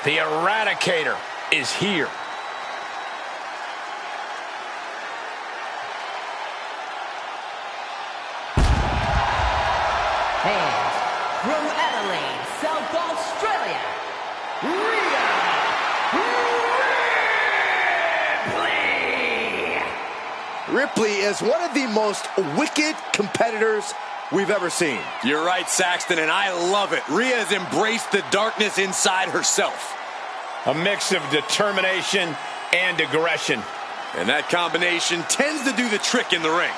The Eradicator is here. And from Adelaide, South Australia, Rhea Ripley! Ripley is one of the most wicked competitors we've ever seen. You're right, Saxton, and I love it. Rhea has embraced the darkness inside herself. A mix of determination and aggression. And that combination tends to do the trick in the ring.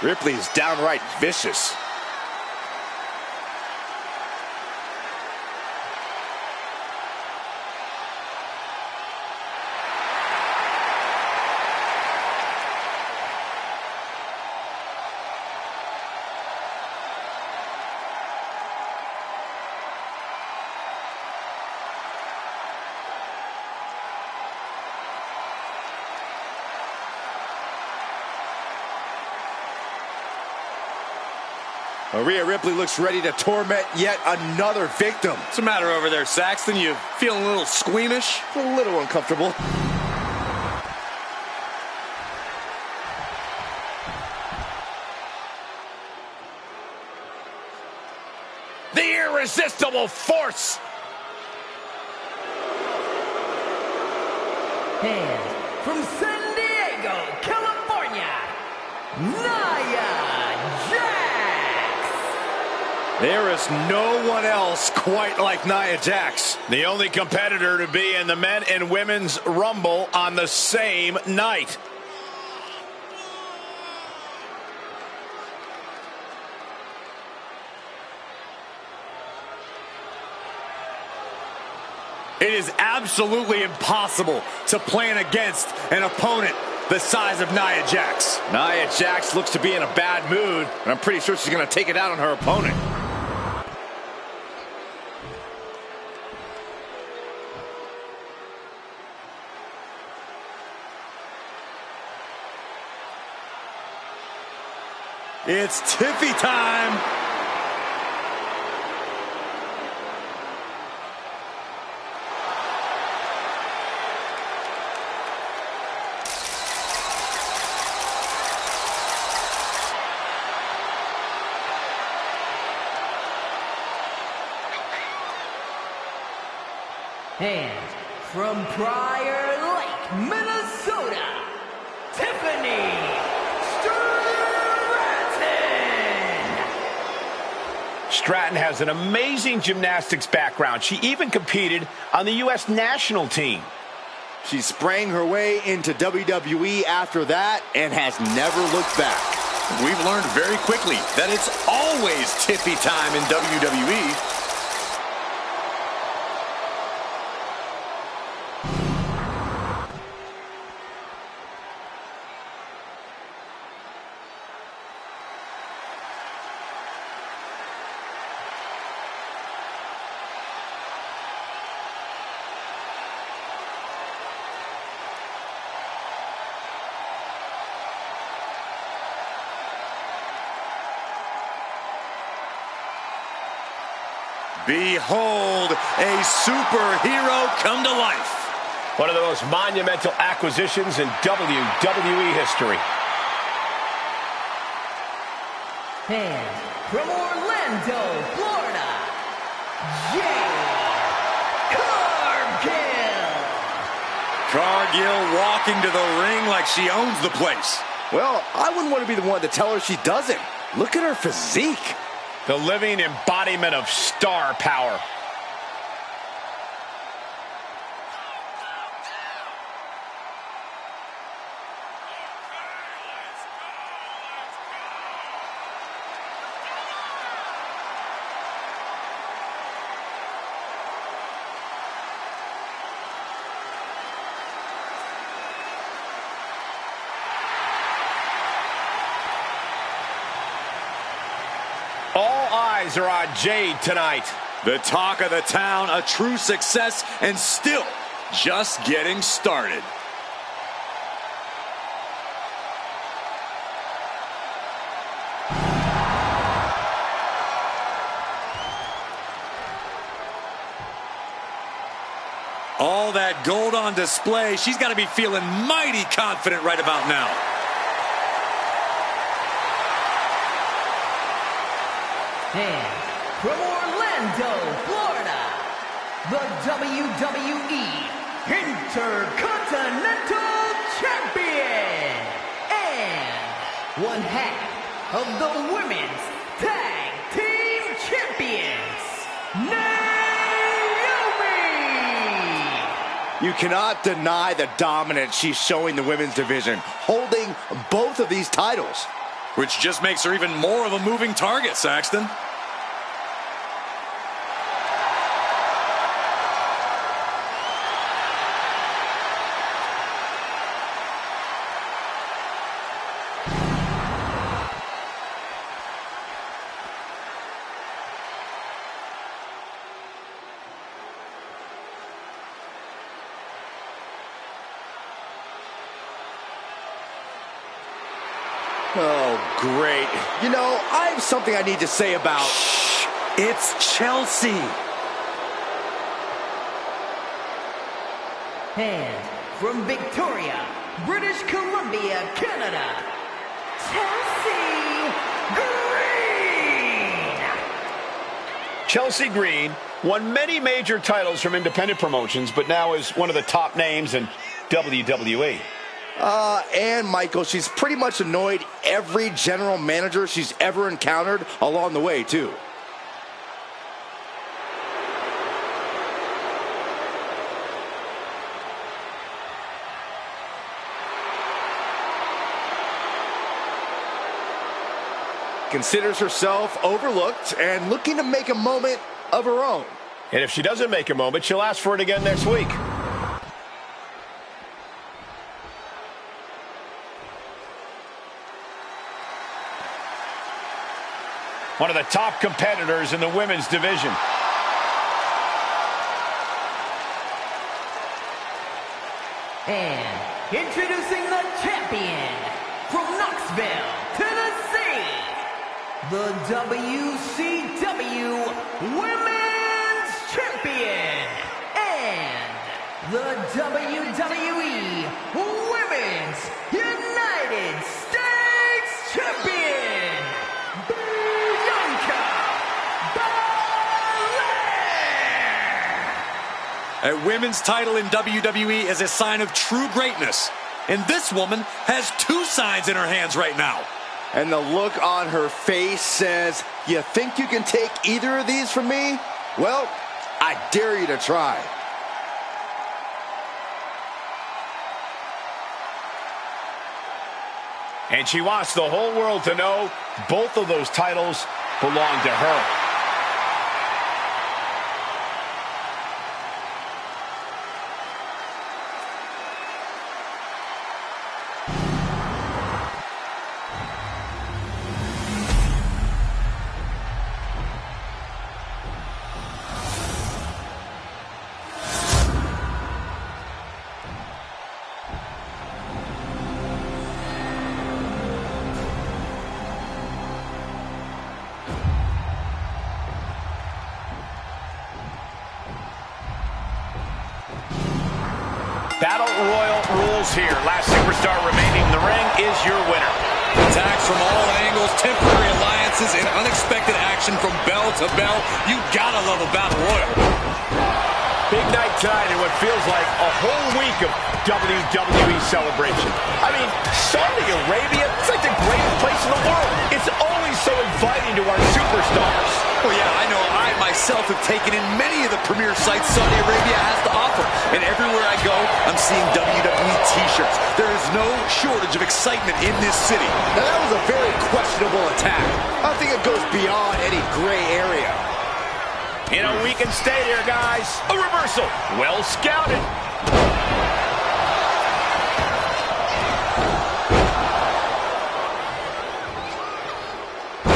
Ripley is downright vicious. Rhea Ripley looks ready to torment yet another victim. What's the matter over there, Saxton? You feeling a little squeamish? A little uncomfortable. The irresistible force. And from San Diego, California, Nia Jax! There is no one else quite like Nia Jax. The only competitor to be in the men and women's Rumble on the same night. It is absolutely impossible to plan against an opponent the size of Nia Jax. Nia Jax looks to be in a bad mood, and I'm pretty sure she's going to take it out on her opponent. It's Tiffy time. And from Prior Lake, Minnesota, Tiffany Stratton! Stratton has an amazing gymnastics background. She even competed on the U.S. national team. She sprang her way into WWE after that and has never looked back. We've learned very quickly that it's always Tiffy time in WWE. Behold, a superhero come to life. One of the most monumental acquisitions in WWE history. And from Orlando, Florida, Jade Cargill! Cargill walking to the ring like she owns the place. Well, I wouldn't want to be the one to tell her she doesn't. Look at her physique. The living embodiment of star power. All eyes are on Jade tonight. The talk of the town, a true success, and still just getting started. All that gold on display. She's got to be feeling mighty confident right about now. And from Orlando, Florida, the WWE Intercontinental Champion and one half of the Women's Tag Team Champions, Naomi! You cannot deny the dominance she's showing the women's division, holding both of these titles. Which just makes her even more of a moving target, Saxton. Oh, great. You know, I have something I need to say about... Shh, it's Chelsea. And from Victoria, British Columbia, Canada, Chelsea Green! Chelsea Green won many major titles from independent promotions, but now is one of the top names in WWE. And Michael, she's pretty much annoyed every general manager she's ever encountered along the way, too. Considers herself overlooked and looking to make a moment of her own. And if she doesn't make a moment, she'll ask for it again next week. One of the top competitors in the women's division. And introducing the champion from Knoxville, Tennessee, the WCW Women's Champion and the WWE Women's United States Champion, Bianca Belair. A women's title in WWE is a sign of true greatness. And this woman has two signs in her hands right now. And the look on her face says, you think you can take either of these from me? Well, I dare you to try. And she wants the whole world to know both of those titles belong to her. Battle Royal rules here. Last superstar remaining in the ring is your winner. Attacks from all angles, temporary alliances, and unexpected action from bell to bell. You gotta love a Battle Royal. Big night tonight in what feels like a whole week of WWE celebration. I mean, Saudi Arabia, it's like the greatest place in the world. It's always so inviting to our superstars. Well, yeah, I know. I myself have taken in many of the premier sites Saudi Arabia has to offer. And everywhere I go, I'm seeing WWE t-shirts. There is no shortage of excitement in this city. Now, that was a very questionable attack. I think it goes beyond any gray area. You know, we can stay there, guys. A reversal. Well scouted.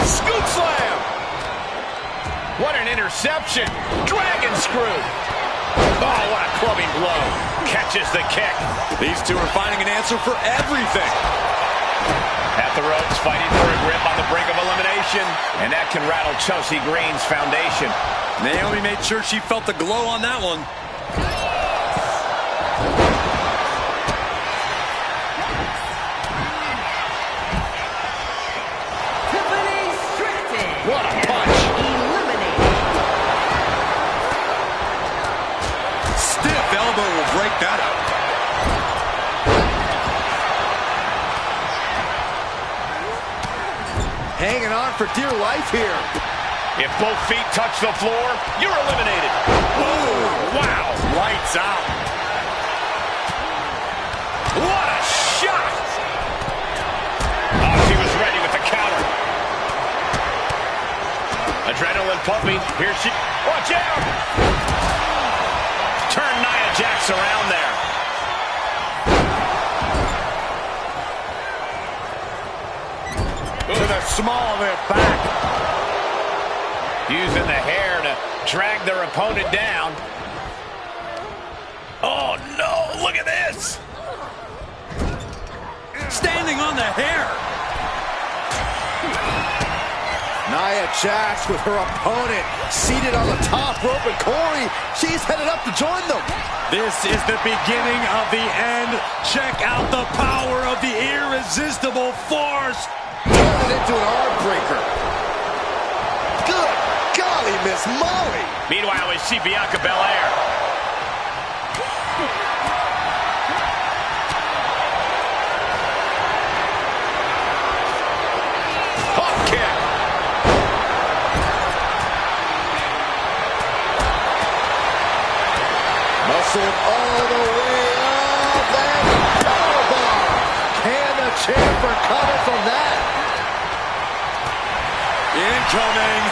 Scoop slam. What an interception. Dragon screw. Oh, what a clubbing blow. Catches the kick. These two are finding an answer for everything. At the ropes, fighting for a grip on the brink of elimination. And that can rattle Chelsea Green's foundation. Naomi made sure she felt the glow on that one. that out. Hanging on for dear life here. If both feet touch the floor, you're eliminated. Ooh, wow. Lights out. What a shot! Oh, she was ready with the counter. Adrenaline pumping. Here she... Watch out! Turn Nia Jax around there. To the small of their back. Using the hair to drag their opponent down. Oh, no! Look at this! Standing on the hair. Nia Jax with her opponent seated on the top rope, and Corey, she's headed up to join them. This is the beginning of the end. Check out the power of the irresistible force. Turned it into an arm breaker. Good golly, Miss Molly. Meanwhile, we see Bianca Belair. Hop kick. Muscled all the way up and powerbomb. Can the champ recover from that? Incoming.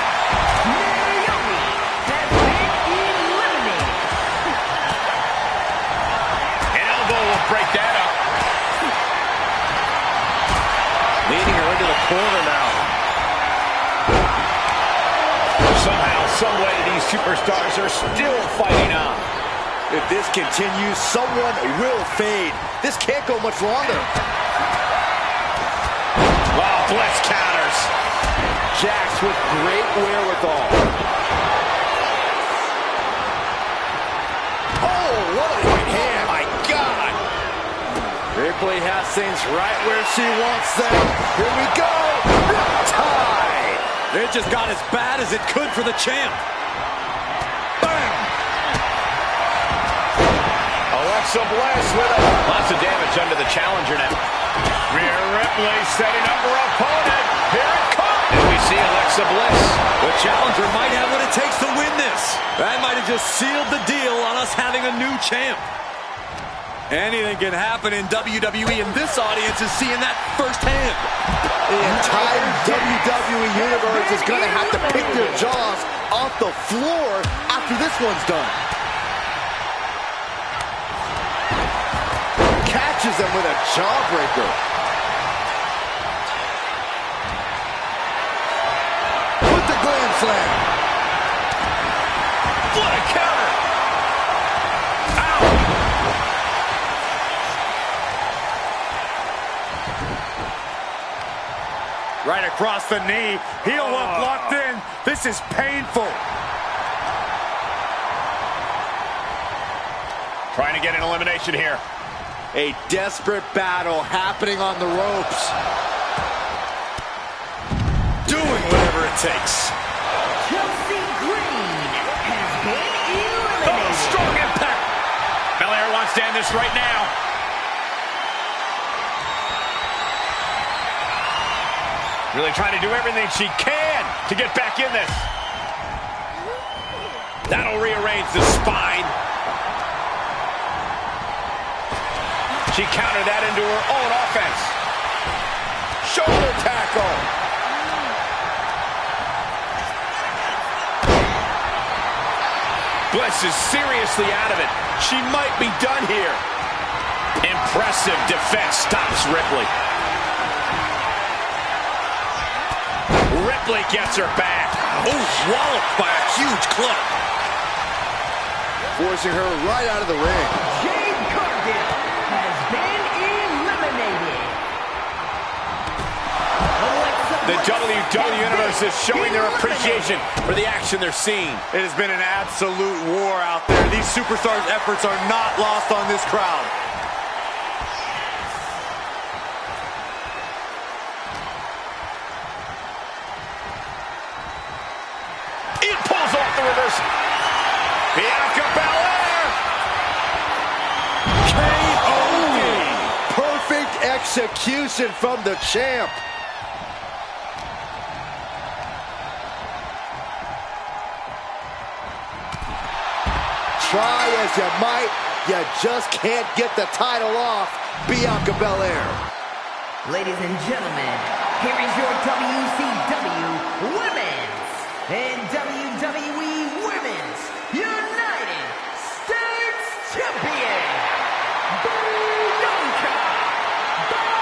Naomi has been eliminated. An elbow will break that up. Leading her into the corner now. Somehow, some way, these superstars are still fighting on. If this continues, someone will fade. This can't go much longer. Wow, Bliss counters. Jax with great wherewithal. Oh, what a right hand. My God. Ripley has things right where she wants them. Here we go. Riptide. It just got as bad as it could for the champ. Bam! Alexa Bliss with lots of damage under the challenger now. Rhea Ripley setting up her opponent. Here it comes. And we see Alexa Bliss. The challenger might have what it takes to win this. That might have just sealed the deal on us having a new champ. Anything can happen in WWE, and this audience is seeing that firsthand. The entire WWE Universe is going to have to pick their jaws off the floor after this one's done. Catches them with a jawbreaker. With the Grand Slam. What a counter. Ow. Right across the knee. Heel hook locked in. This is painful. Trying to get an elimination here. A desperate battle happening on the ropes. Doing whatever it takes. Chelsea Green has been Oh, eliminated. strong impact. Belair wants to end this right now. Really trying to do everything she can to get back in this. That'll rearrange the spine. She countered that into her own offense. Shoulder tackle. Bliss is seriously out of it. She might be done here. Impressive defense stops Ripley. Ripley gets her back. Oh, walloped by a huge club. Forcing her right out of the ring. Jade Cargill has been eliminated. The WWE Universe is showing their appreciation for the action they're seeing. It has been an absolute war out there. These superstars' efforts are not lost on this crowd. It pulls off the reversal. Bianca Belair. execution from the champ. Try as you might, you just can't get the title off Bianca Belair. Ladies and gentlemen, here is your WCW Women's and WWE Women's United States Champion, Bianca Belair!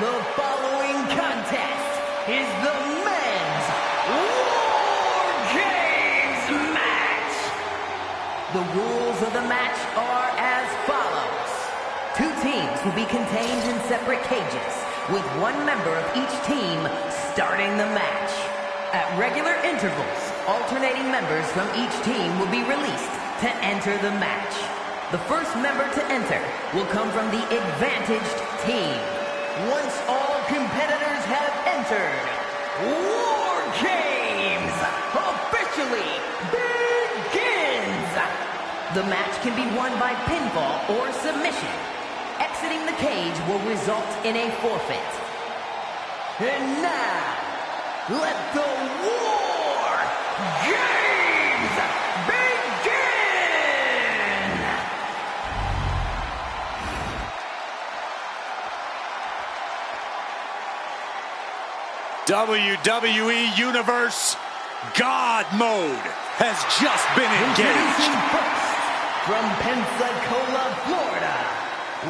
The following contest is the men's War Games match. The rules of the match are as follows. 2 teams will be contained in separate cages, with 1 member of each team starting the match. At regular intervals, alternating members from each team will be released to enter the match. The first member to enter will come from the advantaged team. Once all competitors have entered, War Games officially begins! The match can be won by pinfall or submission. Exiting the cage will result in a forfeit. And now, let the War Games begin! WWE Universe God Mode has just been engaged. Introducing first, from Pensacola, Florida,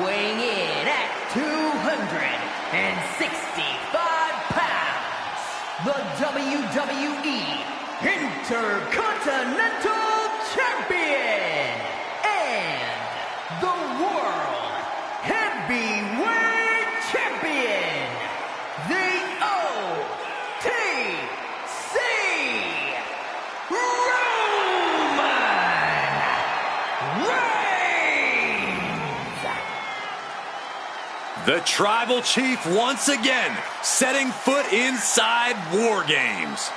weighing in at 265 pounds, the WWE Intercontinental Champion and the World Heavyweight Champion, the OTC Roman Reigns. The Tribal Chief once again setting foot inside War Games.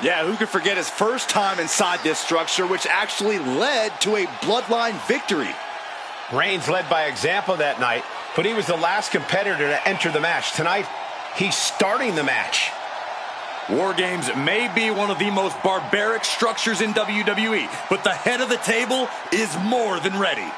Yeah, who could forget his first time inside this structure, which actually led to a bloodline victory. Reigns led by example that night, but he was the last competitor to enter the match. Tonight, he's starting the match. War Games may be one of the most barbaric structures in WWE, but the head of the table is more than ready.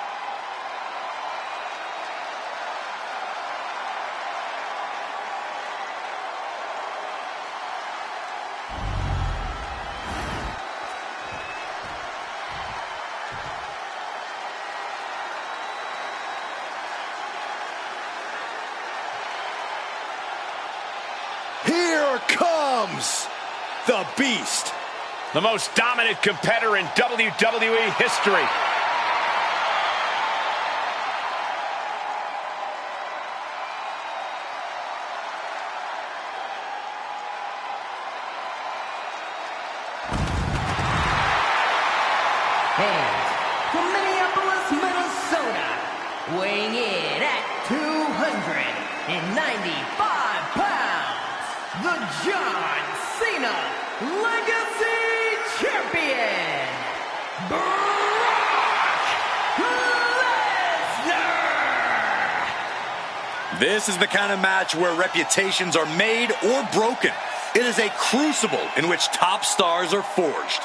Here comes the Beast. The most dominant competitor in WWE history. And from Minneapolis, Minnesota, weighing in at 295 pounds, the John Cena Legacy Champion, Brock Lesnar! This is the kind of match where reputations are made or broken. It is a crucible in which top stars are forged.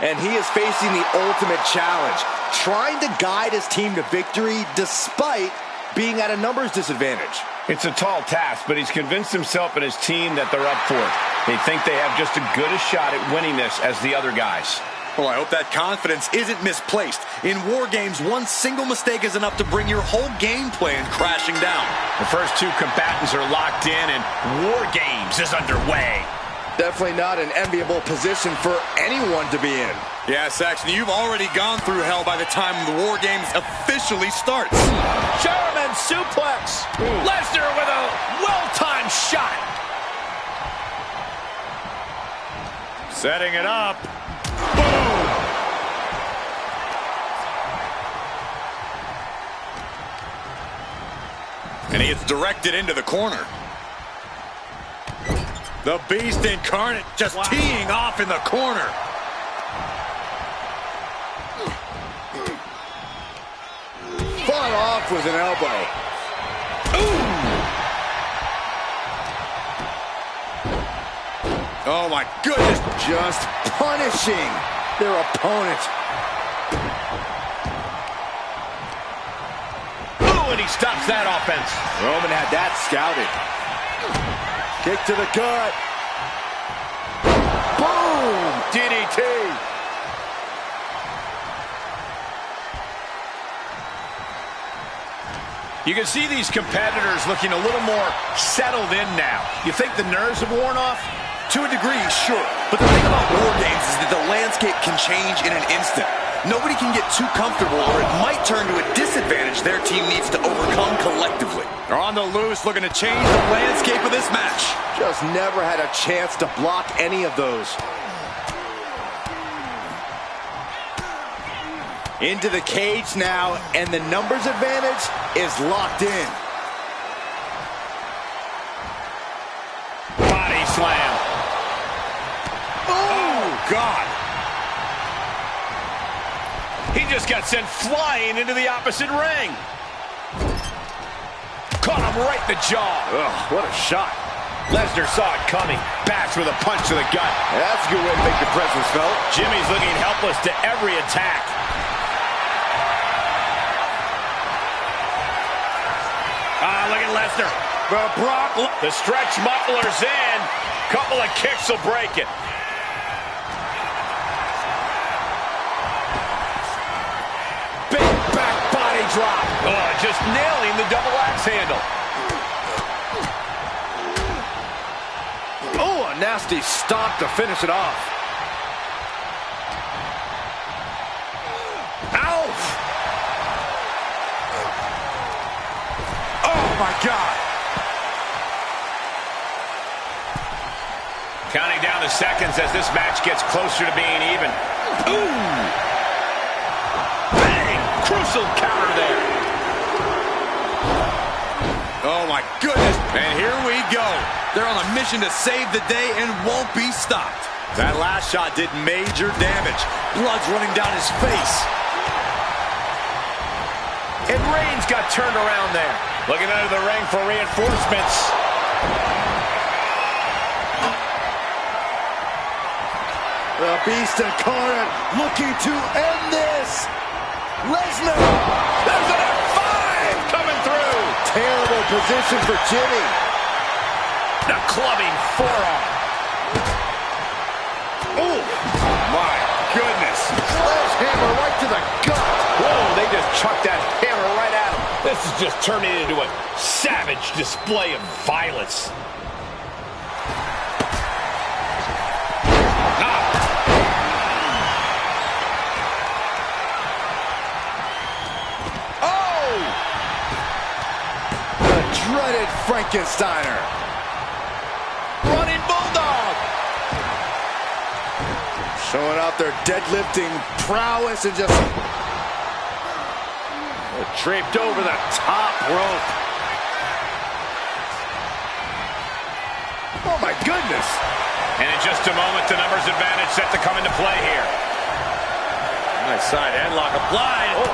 And he is facing the ultimate challenge, trying to guide his team to victory despite being at a numbers disadvantage. It's a tall task, but he's convinced himself and his team that they're up for it. They think they have just as good a shot at winning this as the other guys. Well, I hope that confidence isn't misplaced. In War Games, one single mistake is enough to bring your whole game plan crashing down. The first 2 combatants are locked in and War Games is underway. Definitely not an enviable position for anyone to be in. Yeah, Saxon, you've already gone through hell by the time the War Games officially starts. German suplex. Lesnar with a well-timed shot. Setting it up. Boom. And he gets directed into the corner. The Beast Incarnate just teeing off in the corner. Fought off with an elbow. Oh my goodness. Just punishing their opponent. Ooh, and he stops that offense. Roman had that scouted. Kick to the gut. Boom! DDT. You can see these competitors looking a little more settled in now. You think the nerves have worn off? To a degree, sure. But the thing about war games is that the landscape can change in an instant. Nobody can get too comfortable, or it might turn to a disadvantage their team needs to overcome collectively. They're on the loose, looking to change the landscape of this match. Just never had a chance to block any of those. Into the cage now, and the numbers advantage is locked in. Body slam. Oh, God. He just got sent flying into the opposite ring. Caught him right in the jaw. Ugh, what a shot. Lesnar saw it coming. Bats with a punch to the gut. That's a good way to make the presence felt. Jimmy's looking helpless to every attack. Look at Lesnar. Brock, the stretch muffler's in. Couple of kicks will break it. Big back body drop. Oh, just nailing the double axe handle. Oh, a nasty stop to finish it off. My God. Counting down the seconds as this match gets closer to being even. Ooh. Bang. Crucial counter there. Oh, my goodness. And here we go. They're on a mission to save the day and won't be stopped. That last shot did major damage. Blood's running down his face. And Reigns got turned around there. Looking under the ring for reinforcements. The Beast incarnate looking to end this. Lesnar. There's an F5 coming through. Terrible position for Jimmy. The clubbing forearm. Oh, my goodness. Sledgehammer right to the gut. Whoa, they just chucked that hammer right at him. This is just turning into a savage display of violence. Oh! The dreaded Frankensteiner. Running Bulldog. Showing out their deadlifting prowess and just draped over the top rope. Oh my goodness. And in just a moment, the numbers advantage set to come into play here. Nice side headlock applied. Oh.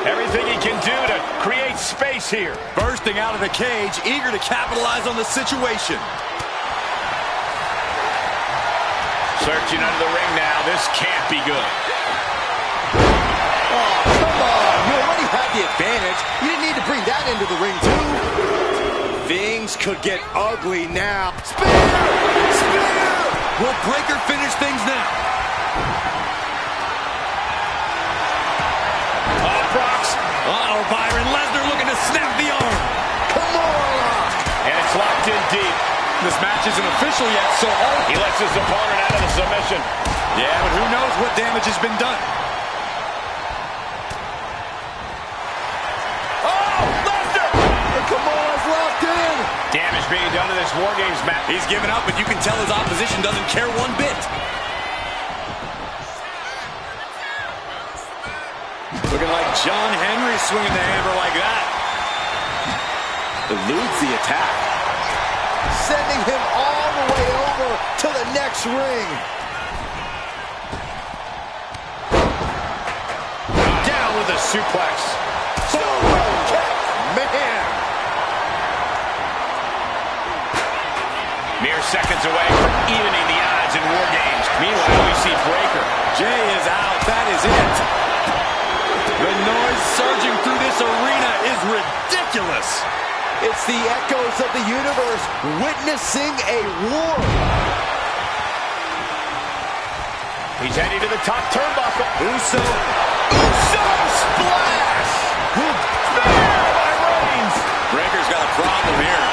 Everything he can do to create space here. Bursting out of the cage, eager to capitalize on the situation. Searching under the ring now. This can't be good. Oh, come on. You already had the advantage. You didn't need to bring that into the ring, too. Things could get ugly now. Spear! Spear! Will Breaker finish things now? Brock's. Uh-oh, Byron. Lesnar looking to snap the arm. Come on! And it's locked in deep. This match isn't official yet, so he lets his opponent out of the submission. Yeah, but who knows what damage has been done. Oh, Lesnar! The Kimura's locked in. Damage being done to this War Games match. He's given up, but you can tell his opposition doesn't care one bit. Looking like John Henry swinging the hammer like that. Eludes the attack. Sending him all the way over to the next ring. Down with a suplex. Super kick. Man. Mere seconds away from evening the odds in War Games. Meanwhile, we see Breaker. Jay is out. That is it. The noise surging through this arena is ridiculous. It's the echoes of the universe witnessing a war. He's heading to the top turnbuckle. Uso splash! will Breaker's got a problem here.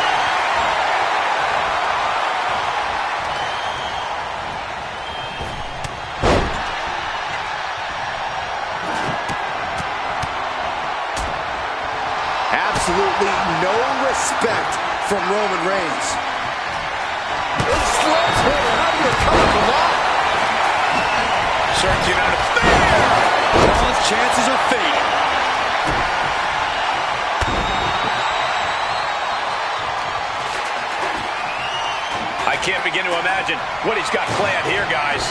Absolutely no respect from Roman Reigns. Sledge hit. How do you recover from that? Surgeon out of there. Braun's chances are fading. I can't begin to imagine what he's got planned here, guys.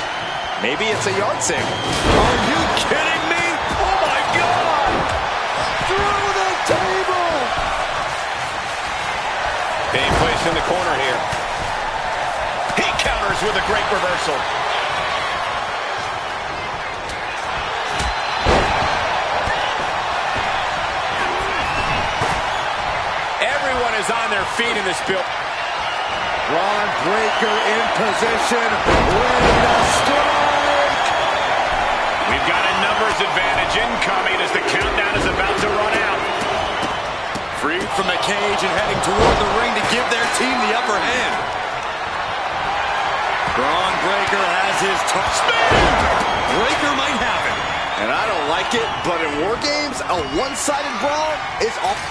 Maybe it's a yard sale. Are you kidding me? Oh, my God! Through the table! Being placed in the corner here. He counters with a great reversal. Everyone is on their feet in this build. Braun Breaker in position. With a strike! We've got a numbers advantage incoming as the countdown is about to run out. Freed from the cage and heading toward the ring to give their team the upper hand. Braun Breaker has his spin! Breaker might have it. And I don't like it, but in War Games, a one-sided brawl is off.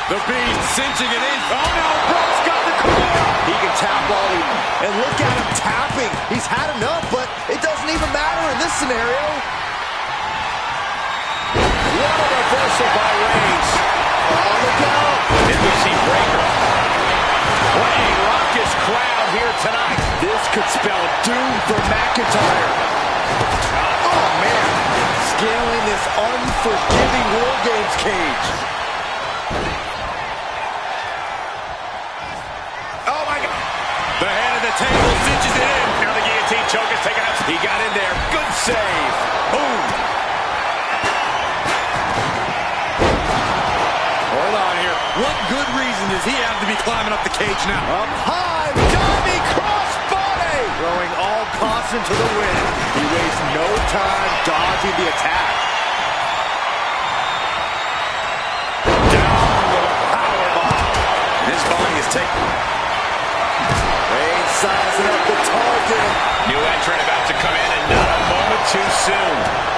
The Beast cinching it in. Oh no, Braun's got the corner. He can tap all he... And look at him tapping. He's had enough, but it doesn't even matter in this scenario. What a reversal by Reigns. Oh, look out. Did we see Breaker? What a raucous crowd here tonight. This could spell doom for McIntyre. Oh, man. Scaling this unforgiving War Games cage. Oh, my God. The head of the table cinches it in. Now the guillotine choke is taken out. He got in there. Good save. Boom. Hold on here. What good reason does he have to be climbing up the cage now? Up high, Johnny crossbody! Throwing all caution to the wind. He wastes no time dodging the attack. Down with a powerbomb. His body is taken. Reigns sizing up the target. New entrant about to come in and not a moment too soon.